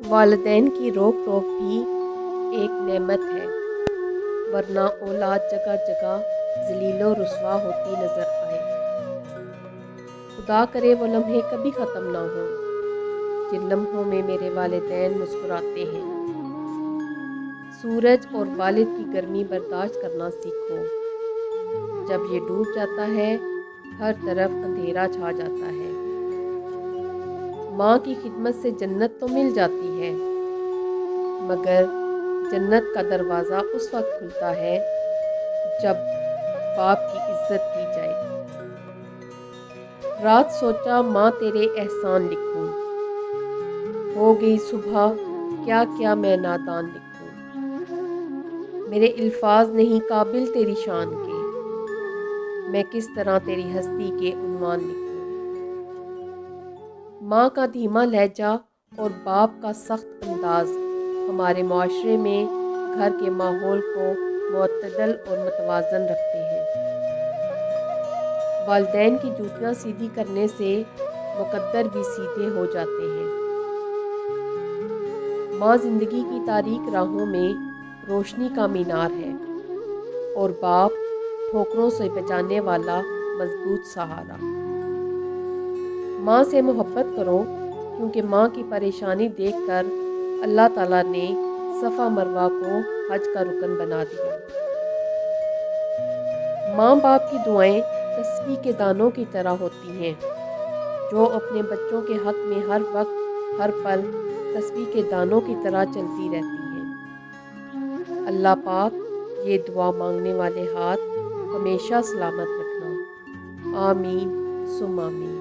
والدین کی روک ٹوک بھی ایک نعمت ہے، ورنہ اولاد جگہ جگہ ذلیل و رسوا ہوتی نظر آئے۔ خدا کرے وہ لمحے کبھی ختم نہ ہوں جن لمحوں میں میرے والدین مسکراتے ہیں۔ سورج اور والد کی گرمی برداشت کرنا سیکھو، جب یہ ڈوب جاتا ہے ہر طرف اندھیرا چھا جاتا ہے۔ ماں کی خدمت سے جنت تو مل جاتی ہے، مگر جنت کا دروازہ اس وقت کھلتا ہے جب باپ کی عزت کی جائے۔ رات سوچا ماں تیرے احسان لکھوں، ہو گئی صبح کیا کیا میں نادان لکھوں۔ میرے الفاظ نہیں قابل تیری شان کے، میں کس طرح تیری ہستی کے عنوان لکھوں۔ ماں کا دھیما لہجہ اور باپ کا سخت انداز ہمارے معاشرے میں گھر کے ماحول کو معتدل اور متوازن رکھتے ہیں۔ والدین کی جوتیاں سیدھی کرنے سے مقدر بھی سیدھے ہو جاتے ہیں۔ ماں زندگی کی تاریک راہوں میں روشنی کا مینار ہے، اور باپ ٹھوکروں سے بچانے والا مضبوط سہارا۔ ماں سے محبت کرو، کیونکہ ماں کی پریشانی دیکھ کر اللہ تعالیٰ نے صفا مروہ کو حج کا رکن بنا دیا۔ ماں باپ کی دعائیں تسبیح کے دانوں کی طرح ہوتی ہیں، جو اپنے بچوں کے حق میں ہر وقت ہر پل تسبیح کے دانوں کی طرح چلتی رہتی ہیں۔ اللہ پاک یہ دعا مانگنے والے ہاتھ ہمیشہ سلامت رکھنا۔ آمین ثم آمین۔